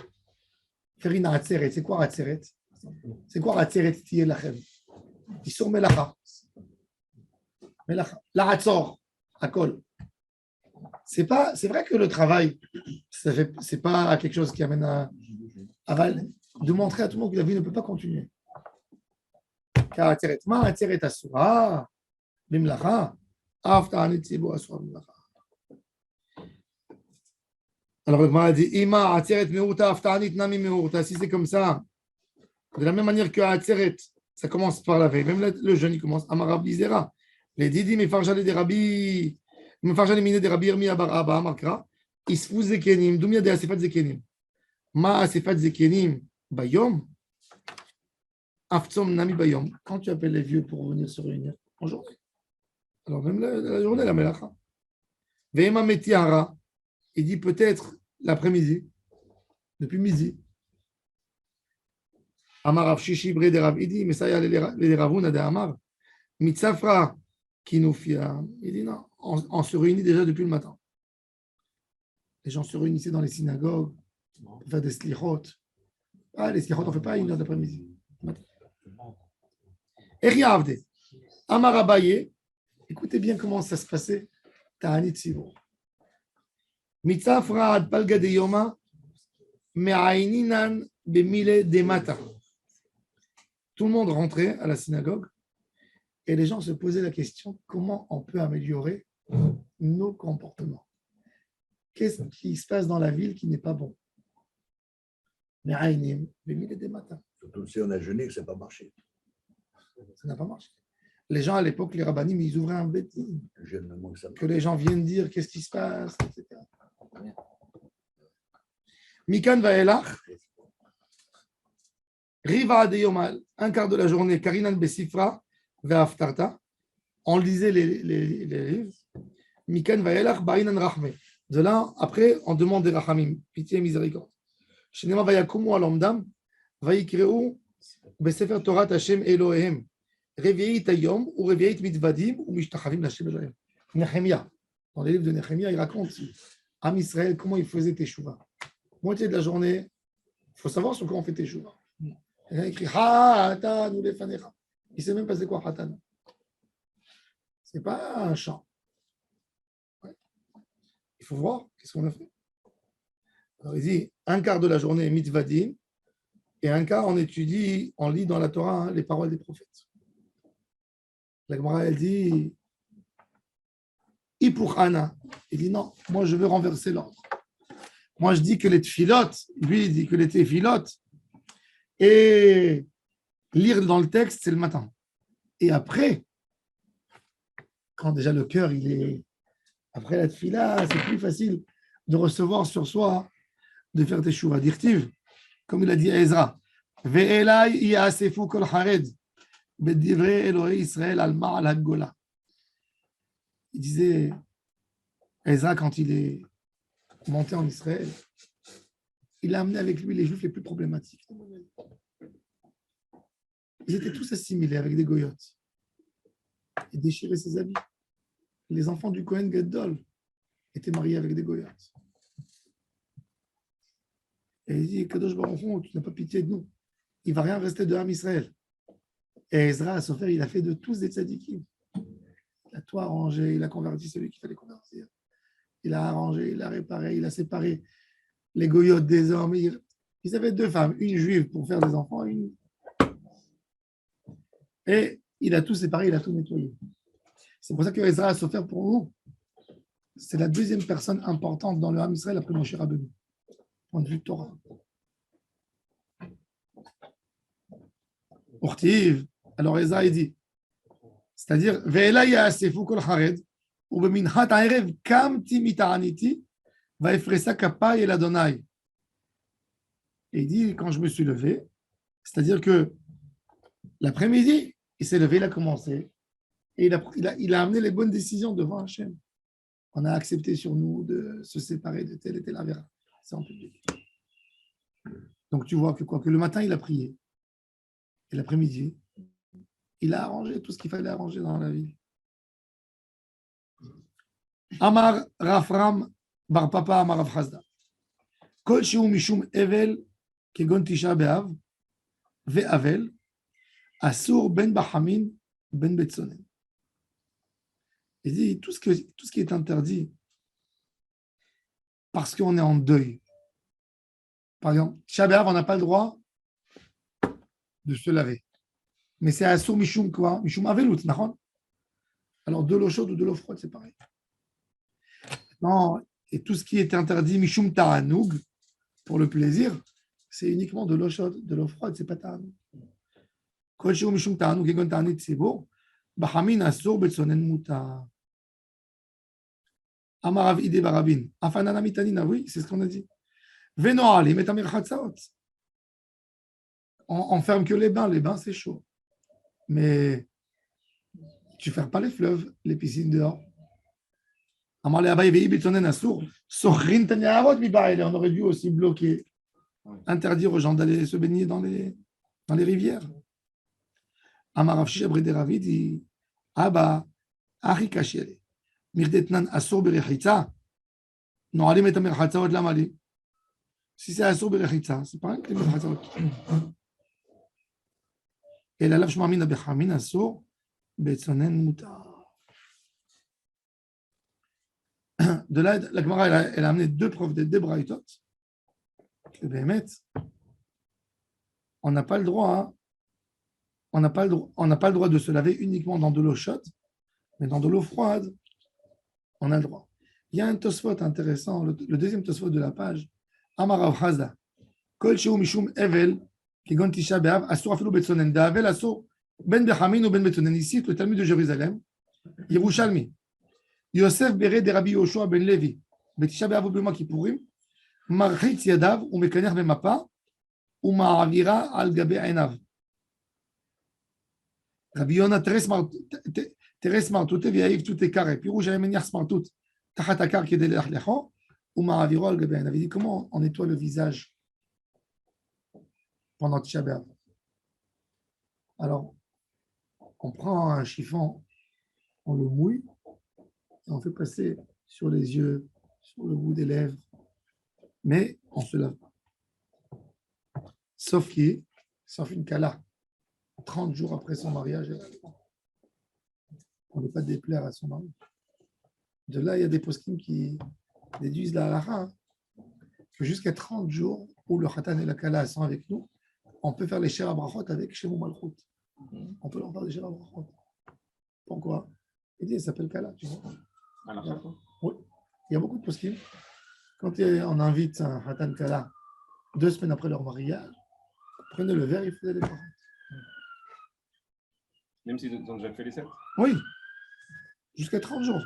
Faire une atzeret, c'est quoi atzeret? C'est quoi atzeret tiye lachem? Isur melacha. La hatzor, akol. C'est vrai que le travail, c'est pas quelque chose qui amène à de montrer à tout le monde que la vie ne peut pas continuer. Car atzeret ma, atzeret asura, bimlacha, afta tsibo asura bimlacha. Alors le Gemara dit ima atzeret meuta aftanit nami meuta. Si c'est comme ça, de la même manière que atzeret, ça commence par la veille. Même le jeûne, il commence. Amar Bizera. Les didi mefarjale des rabbi, mefarjale mine des rabbi Yirmiyah bar Abba Amarkra. Isfu zekenim. D'où vient des asefat zekenim? Ma asefat zekenim bayom. Aftzom nami bayom. Quand tu appelles les vieux pour venir se réunir en journée. Alors même la journée, la melacha. Ve'ema metiara. Il dit peut-être l'après-midi, depuis midi. Amar Rav Shishi bre de Rav Idi, mais ça y a les Ravuna de Amar. Mitzafra kinufia. Il dit non, on se réunit déjà depuis le matin. Les gens se réunissaient dans les synagogues pour faire des slichot. Ah, les slichot, on ne fait pas à 1h d'après-midi. Eriavde. Amar Abaye. Écoutez bien comment ça se passait. Ta'anit Sivour. Mitzafra ad palga de yoma me'aininan bemile de mata. Tout le monde rentrait à la synagogue et les gens se posaient la question comment on peut améliorer nos comportements. Qu'est-ce qui se passe dans la ville qui n'est pas bon? Me'ainim bemile de mata. Surtout si on a jeûné que ça n'a pas marché. Ça n'a pas marché. Les gens à l'époque, les rabbinim, ils ouvraient un bêtis. Que les gens viennent dire qu'est-ce qui se passe, etc. Mikan Vaelach, Riva de Yomal, un quart de la journée, Karinan Besifra, Ve'aftarta, on lisait les livres. Mikan Vaelach, Bainan Rachme. De là, après, on demande des Rachamim, pitié et miséricorde. Shenema Vayakumu Alomdam, Vayikreu, Besefer Torah Hashem Elohem, Revieit Ayom, ou Revieit Mitvadim, ou Mishtachavim Hashem Elohem. Nehemia, dans les livres de Nehemia, il raconte Am Israël, comment il faisait teshuva. Moitié de la journée, il faut savoir sur quoi on fait teshuva. Il a écrit Hatan ou Lefanecha. Il ne sait même pas c'est quoi Hatan. Ce n'est pas un chant. Ouais. Il faut voir qu'est-ce qu'on a fait. Alors il dit un quart de la journée mitvadim et un quart on étudie, on lit dans la Torah les paroles des prophètes. La Gemara elle dit pour Anna. Il dit non, moi je veux renverser l'ordre. Moi je dis que les tfilotes, lui il dit que les tfilotes, et lire dans le texte c'est le matin. Et après, quand déjà le cœur il est Après la tefila, c'est plus facile de recevoir sur soi, de faire tes chouvas. Dirtiv, comme il a dit à Ezra, Ve'elai ya'asefu kol hared, bedivrei Elohei Israël al ma'al ha'gola. Il disait, Ezra, quand il est monté en Israël, il a amené avec lui les juifs les plus problématiques. Ils étaient tous assimilés avec des goyotes. Il déchirait ses habits. Les enfants du Kohen Gadol étaient mariés avec des goyotes. Et il dit, Kadosh Baruch Hu, tu n'as pas pitié de nous. Il ne va rien rester de Ham Israël. Et Ezra, à Sofer, il a fait de tous des tzadikim. Il a tout arrangé, il a converti celui qu'il fallait convertir. Il a arrangé, il a réparé, il a séparé les goyotes des hommes. Ils avaient 2 femmes, une juive pour faire des enfants, et il a tout séparé, il a tout nettoyé. C'est pour ça que Ezra a souffert pour nous. C'est la 2e personne importante dans le Ham Israël après Moshe Rabbeinu. Point de vue de Torah. Urtiv. Alors Ezra il dit, c'est-à-dire, Ve'ela ya'asefu kol hared, ou beminhat ha'erev kamti mita'aniti, va'efresa kapai el Adonai. Et il dit, quand je me suis levé, c'est-à-dire que l'après-midi, il s'est levé, il a commencé, et il a amené les bonnes décisions devant Hachem. On a accepté sur nous de se séparer de tel et tel avéra. C'est en public. Donc tu vois que le matin, il a prié. Et l'après-midi, il a arrangé tout ce qu'il fallait arranger dans la vie. Amar Rafram Bar Papa Amar Rav Chazda. Kol shiu mishum evel kegon tisha be'av ve'avel asur ben bahamin ben betzonen. Il dit tout ce qui est interdit parce qu'on est en deuil. Par exemple, Tisha B'Av, on n'a pas le droit de se laver. Mais c'est asur mishum quoi? Mishum avelut, d'accord? Alors de l'eau chaude ou de l'eau froide, c'est pareil. Non, et tout ce qui est interdit, mishum ta'anoug, pour le plaisir, c'est uniquement de l'eau chaude, de l'eau froide, c'est pas ta'anoug. Kol shiu mishum ta'anoug kegon ta'anit tzibur, bahamin asur betzonen muta. Amarav ide barabin. Afanana mitanina, oui, c'est ce qu'on a dit. Venoali metamir chatzaot. On ferme que les bains c'est chaud. Mais tu ne fermes pas les fleuves, les piscines dehors. On aurait dû aussi bloquer, interdire aux gens d'aller se baigner dans les rivières. Amarav Shebre de Ravid dit Abba, Ari Kachele, Mirdetnan Asur Berechitza, non, allez mettre un Chatzaot la Mali. Si c'est Asur Berechitza, c'est pas un Chatzaot. Et la lave Shmamin Bechamin Asur, Betzonen Muta. De là, la Gemara, elle a amené 2 preuves des Braïtot. Que Béhémet, on n'a pas le droit, on n'a pas le droit de se laver uniquement dans de l'eau chaude, mais dans de l'eau froide, on a le droit. Il y a un Tosfot intéressant, le 2e Tosfot de la page. Amar Rav Chazda. Kol sheu mishum evel, kegon tisha be'av, asur afilu betzonen. Da'avel asur ben bechamin ou ben betzonen. Ici, le Talmud de Jérusalem, Yerushalmi. Yosef Beret de Rabbi Yoshua ben Levi, Betisha B'Av B'Yom Kippourim, Marchitz Yadav ou Mekaner B'Mapa ou Ma'avira al Gabe Einav. Rabbi Yona Teres Martute v'Yaïv Toute Kare, Pirouj Ayemeniach Smartut, Tachat Akar Kedel Lecho ou Ma'avira al Gabe Einav. Il dit comment on nettoie le visage pendant Tisha B'Av. Alors, on prend un chiffon, on le mouille. On fait passer sur les yeux, sur le bout des lèvres, mais on ne se lave pas. Sauf une kala, 30 jours après son mariage, on ne peut pas déplaire à son mari. De là, il y a des poskim qui déduisent la halakha que jusqu'à 30 jours où le khatan et la kala sont avec nous, on peut faire les shera brachot avec Shemu Malchut. On peut leur faire des shera brachot. Pourquoi? Il dit, ça s'appelle kala, tu vois. Oui. Il y a beaucoup de poskim. Quand on invite un Hatan Kala 2 semaines après leur mariage, prenez le verre, il faut aller voir. Même s'ils ont déjà fait les 7? Oui, jusqu'à 30 jours.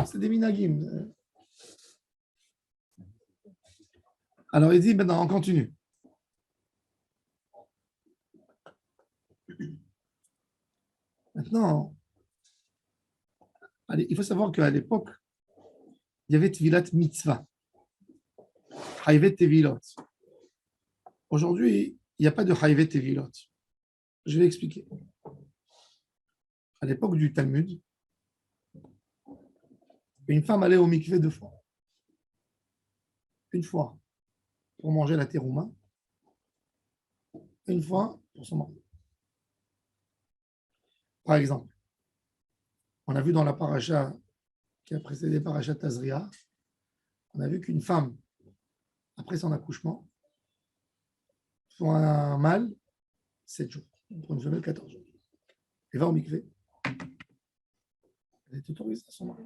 c'est des minagim. Alors, il dit, maintenant, on continue. Maintenant, allez, il faut savoir qu'à l'époque, il y avait Tvilat Mitzvah. Hayvet Tevilot. Aujourd'hui, il n'y a pas de Hayvet Tevilot. Je vais expliquer. À l'époque du Talmud, une femme allait au mikvé 2 fois. Une fois pour manger la terouma, une fois pour son mari. Par exemple, on a vu dans la paracha qui a précédé paracha Tazria, on a vu qu'une femme, après son accouchement, pour un mâle, 7 jours, pour une femelle, 14 jours. Elle va au mikvé. Elle est autorisée à son mari.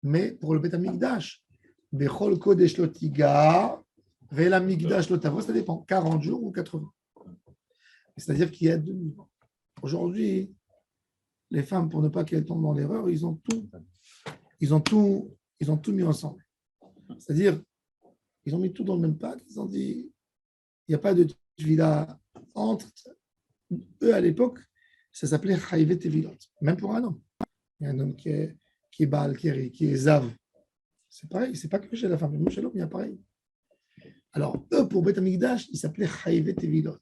Mais pour le Beth Amikdash, Bechol Kodesh Lotiga, Vela Mikdash Lotavo, ça dépend, 40 jours ou 80. C'est-à-dire qu'il y a 2 niveaux. Aujourd'hui, les femmes, pour ne pas qu'elles tombent dans l'erreur, ils ont tout mis ensemble. C'est-à-dire, ils ont mis tout dans le même pack, ils ont dit, il n'y a pas de tvila entre. Eux, à l'époque, ça s'appelait Chayvet Tevilot, même pour un homme. Il y a un homme qui est Baal, qui est Zav. C'est pareil, c'est pas que chez la femme, même chez l'homme, il y a pareil. Alors, eux, pour Beth Amikdash, ils s'appelaient Chayvet Tevilot.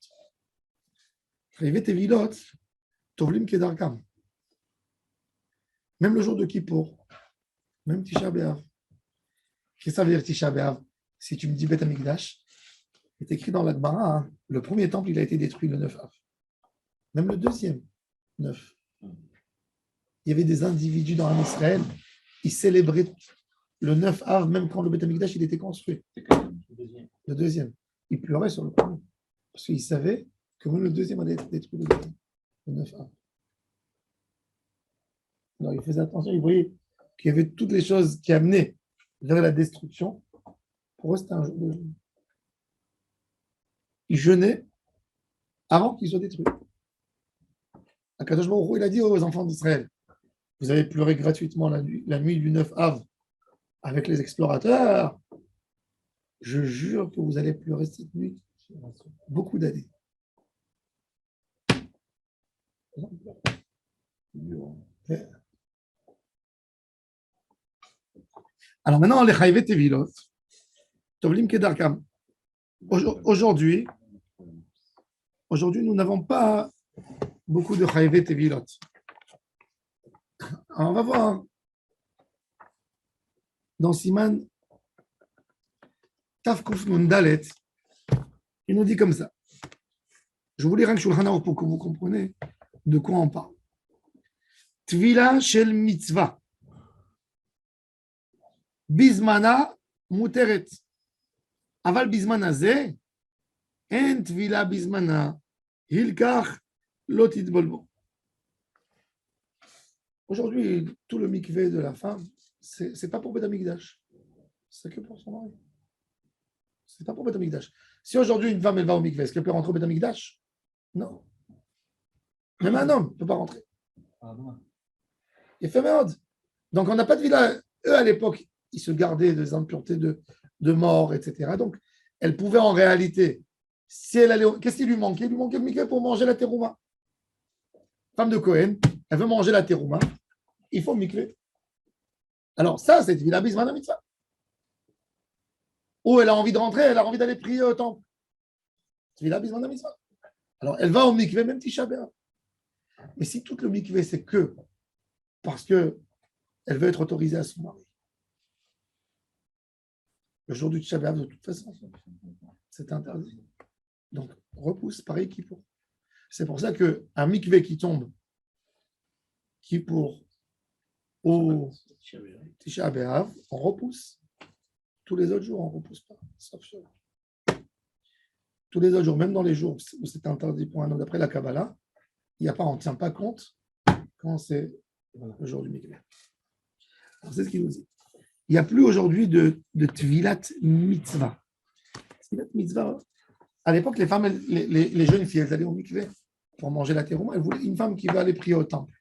Chayvet Tevilot, Tovlim Kedarkam. Même le jour de Kippour, même Tisha B'Av. Qu'est-ce que ça veut dire Tisha B'Av? Si tu me dis Beth Amikdash, c'est écrit dans la Gemara, hein, le premier temple, il a été détruit le 9 Av. Même le deuxième, 9. Il y avait des individus dans l'Israël, ils célébraient le 9 Av, même quand le Beth Amikdash il était construit. Le deuxième. Ils pleuraient sur le premier. Parce qu'ils savaient que même le deuxième allait être détruit le 9 Av. Alors ils faisaient attention, ils voyaient qu'il y avait toutes les choses qui amenaient vers la destruction. Pour eux, c'était un jour de jeûne. Ils jeûnaient avant qu'ils soient détruits. Akadosh Baruch Hu, il a dit aux enfants d'Israël, vous avez pleuré gratuitement la nuit du 9 Av avec les explorateurs. Je jure que vous allez pleurer cette nuit beaucoup d'années. Alors maintenant, les Chayvet Tevilot, Tovlim Kedarkam. Aujourd'hui, nous n'avons pas beaucoup de Chayvet Tevilot. On va voir dans Siman Tafkuf Mundalet, il nous dit comme ça. Je vous lis un Shulchan Aruch pour que vous compreniez de quoi on parle. Tvila shel mitzvah. Bizmana muteret. Aval bizmana ze, en tvila bizmana, hilkach lotit bolbo. Aujourd'hui, tout le mikvé de la femme, c'est pas pour Beth Amikdash. C'est que pour son mari. C'est pas pour Beth Amikdash. Si aujourd'hui une femme elle va au mikvé, est-ce qu'elle peut rentrer au Beth Amikdash? Non. Même un homme ne peut pas rentrer. Il fait merde. Donc on n'a pas de villa. Eux à l'époque, ils se gardaient des impuretés de mort, etc. Donc elle pouvait en réalité, si elle allait, qu'est-ce qui lui manquait? Il lui manquait le mikvé pour manger la terouma. Femme de Cohen, elle veut manger la terouma, il faut le mikvé. Alors ça, c'est villa bismana mitzvah. Ou elle a envie de rentrer, elle a envie d'aller prier au temple. Villa bismana mitzvah. Alors elle va au mikvé, même Tisha B'Av. Mais si tout le mikvé, c'est que parce qu'elle veut être autorisée à son mari, le jour du Tisha B'Av, de toute façon, c'est interdit. Donc, repousse, pareil qu'il faut. C'est pour ça qu'un mikvé qui tombe, qui pour au Tisha B'Av, on repousse. Tous les autres jours, on ne repousse pas. Sauf tous les autres jours, même dans les jours où c'est interdit pour un homme, d'après la Kabbalah, on ne tient pas compte quand c'est le jour du mikvé. Alors, c'est ce qu'il nous dit. Il n'y a plus aujourd'hui de Tvilat Mitzvah. Tvilat Mitzvah, à l'époque, les femmes, les jeunes filles, elles allaient au mikvé pour manger la terouma. Elles voulaient une femme qui va aller prier au temple.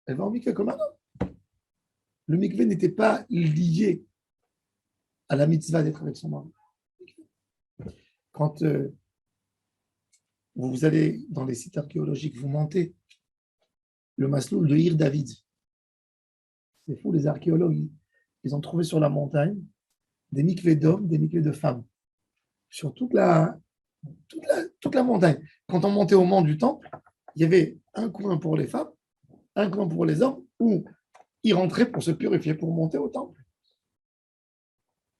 Elle va au mikvé comme un homme. Le mikvé n'était pas lié à la mitzvah d'être avec son mari. Quand vous allez dans les sites archéologiques, vous montez le masloul de Ir David. C'est fou, les archéologues, ils ont trouvé sur la montagne des mikvés d'hommes, des mikvés de femmes. Sur toute la montagne. Quand on montait au mont du temple, il y avait un coin pour les femmes, un coin pour les hommes, où ils rentraient pour se purifier, pour monter au temple.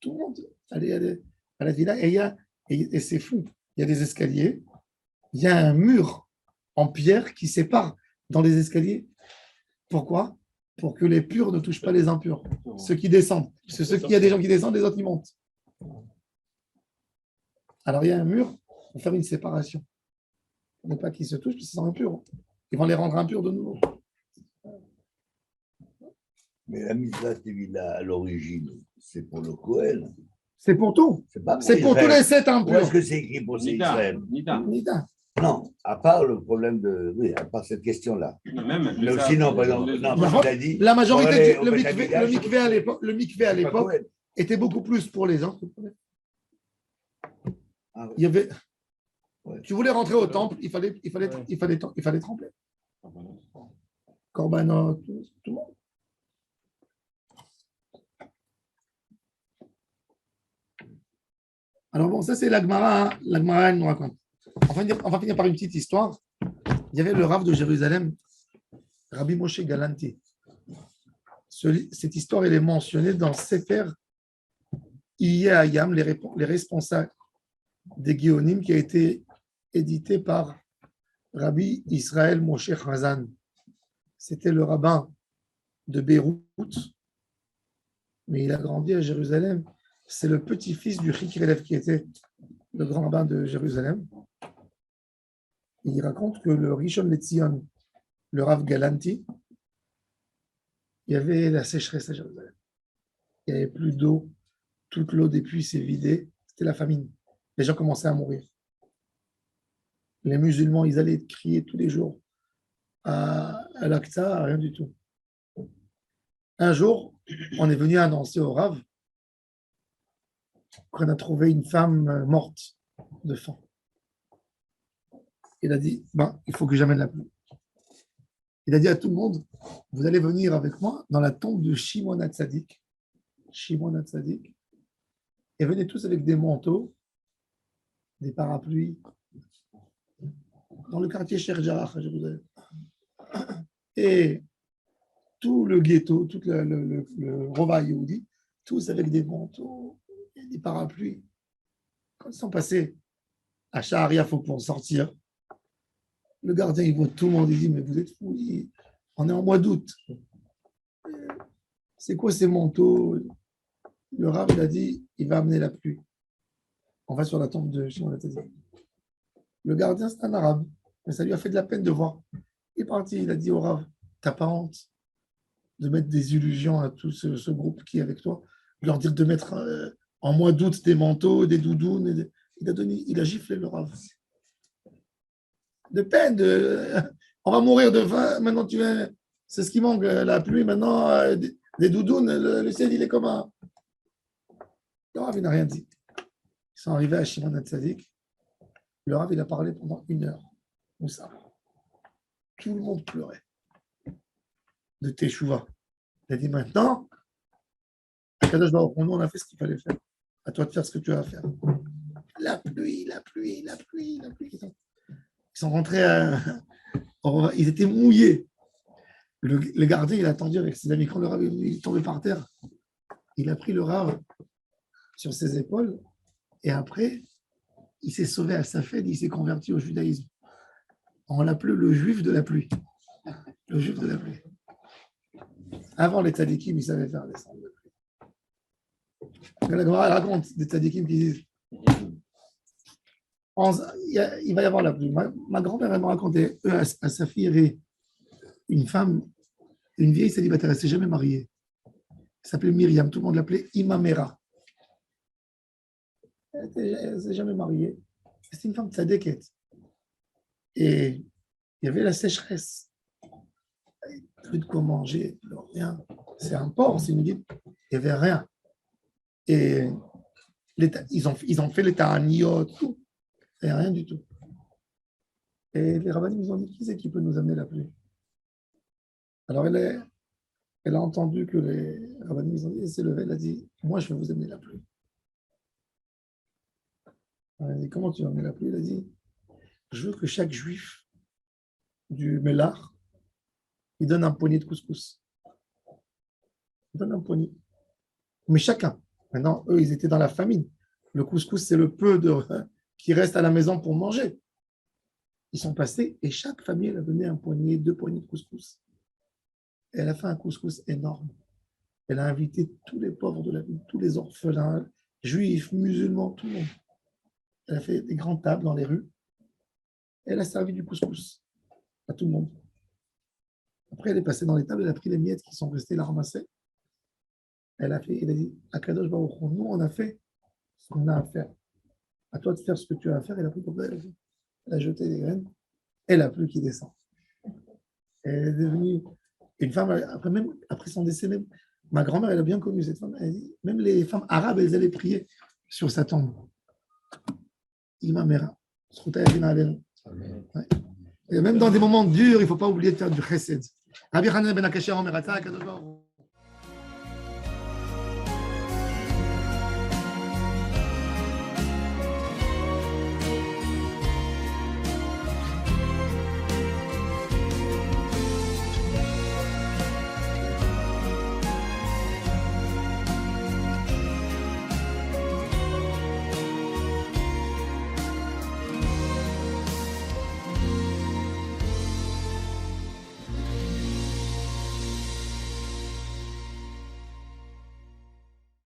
Tout le monde allait à la villa, et c'est fou. Il y a des escaliers, il y a un mur en pierre qui sépare dans les escaliers. Pourquoi? Pour que les purs ne touchent pas les impurs. Ceux qui descendent. Parce que il y a des gens qui descendent, les autres qui montent. Alors il y a un mur pour faire une séparation. Pour ne pas qu'ils se touchent, parce qu'ils sont impurs. Ils vont les rendre impurs de nouveau. Mais la mitzvah Tevila, à l'origine, c'est pour le Kohen. C'est pour tout. C'est pour tous les 7 Où impurs. est-ce que c'est écrit pour ces Israël? Nida. Non, à part le problème de. Oui, à part cette question-là. Même, Mais aussi, non, par exemple, non, parce qu'il a dit. La majorité, pour le aller au mikvé à l'époque, c'est pas Kohen. était beaucoup plus pour les hommes. Ah, ouais. Il y avait, Ouais. tu voulais rentrer au temple, il fallait trembler. Korbanot, tout le monde. Alors bon, ça c'est l'Agmara. Hein. L'Agmara, elle nous raconte. On va finir par une petite histoire. Il y avait le Rav de Jérusalem, Rabbi Moshe Galanti. Cette histoire, elle est mentionnée dans Sefer Iye Hayam, les responsables des Géonim, qui a été édité par Rabbi Israël Moshe Chazan. C'était le rabbin de Beyrouth, mais il a grandi à Jérusalem. C'est le petit-fils du Chikrev qui était le grand rabbin de Jérusalem. Et il raconte que le Rishon LeZion, le Rav Galanti, il y avait la sécheresse à Jérusalem. Il n'y avait plus d'eau. Toute l'eau des puits s'est vidée. C'était la famine. Les gens commençaient à mourir. Les musulmans, ils allaient crier tous les jours à l'Aqsa, rien du tout. Un jour, on est venu annoncer au Rav qu'on a trouvé une femme morte de faim. Il a dit, il faut que j'amène la pluie. Il a dit à tout le monde, vous allez venir avec moi dans la tombe de Shimon HaTzadik. Shimon HaTzadik. Et venez tous avec des manteaux, des parapluies, dans le quartier Sheikh Jarrah à Jérusalem. Et tout le ghetto, tout le Rova Yehudi, tous avec des manteaux et des parapluies. Quand ils sont passés à Shaharia, il faut pour sortir. Le gardien, il voit tout le monde, il dit, mais vous êtes fous, on est en mois d'août. C'est quoi ces manteaux? Le Rav, il a dit, il va amener la pluie. On va sur la tombe de Shimon HaTzadik. Le gardien, c'est un arabe, mais ça lui a fait de la peine de voir. Il est parti, il a dit au Rav, t'as pas honte de mettre des illusions à tout ce groupe qui est avec toi, de leur dire de mettre en mois d'août des manteaux, des doudounes. Il a giflé le Rav. De peine, on va mourir de faim, maintenant tu viens, c'est ce qui manque, la pluie, maintenant, des doudounes, le ciel, il est comme un... Le Rav, il n'a rien dit. Ils sont arrivés à Shimon HaTzadik. Le Rav, il a parlé pendant 1 heure. Où ça? Tout le monde pleurait de Teshuvah. Il a dit maintenant, nous, on a fait ce qu'il fallait faire. À toi de faire ce que tu as à faire. La pluie. Ils sont rentrés ils étaient mouillés. Le gardien, il a attendu avec ses amis. Quand le Rav il est tombé par terre, il a pris le Rav sur ses épaules et après, il s'est sauvé à sa fête, il s'est converti au judaïsme. On l'appelait le juif de la pluie. Le juif de la pluie. Avant les tzadikim, ils savaient faire descendre la pluie. La Gemara raconte des tzadikim qui disent il va y avoir la pluie. Ma grand-mère m'a raconté, à sa fille, il y avait une femme, une vieille célibataire, elle ne s'est jamais mariée. Elle s'appelait Myriam, tout le monde l'appelait Imamera. Elle ne s'est jamais mariée. C'était une femme tzadéket. Et il y avait la sécheresse. plus de quoi manger, rien. C'est un port, c'est une ville. Il n'y avait rien. Et ils ont fait les ta'aniyot, tout. Il n'y a rien du tout. Et les rabbinim nous ont dit, qui c'est qui peut nous amener la pluie? Alors elle a entendu que les rabbinim nous ont dit, elle s'est levée, elle a dit, moi je vais vous amener la pluie. Elle a dit, comment tu vas amener la pluie? Elle a dit, je veux que chaque juif du Mélar, il donne un poignet de couscous. Il donne un poignet. Mais chacun. Maintenant, eux, ils étaient dans la famine. Le couscous, c'est le peu qui reste à la maison pour manger. Ils sont passés et chaque famille elle a donné un poignet, 2 poignées de couscous. Et elle a fait un couscous énorme. Elle a invité tous les pauvres de la ville, tous les orphelins, juifs, musulmans, tout le monde. Elle a fait des grandes tables dans les rues. Elle a servi du couscous à tout le monde. Après, elle est passée dans les tables, elle a pris les miettes qui sont restées, elle a ramassé. Elle a dit, Akadosh Baruch Hu, nous, on a fait ce qu'on a à faire. À toi de faire ce que tu as à faire. Elle a pris comme ça, elle a jeté des graines. Et la pluie qui descend. Elle est devenue une femme, après son décès, même, ma grand-mère, elle a bien connu cette femme. Elle dit, même les femmes arabes, elles allaient prier sur sa tombe. Ima Mera. Et même dans des moments durs, il ne faut pas oublier de faire du chesed. Rabbi Hanan ben Akasher,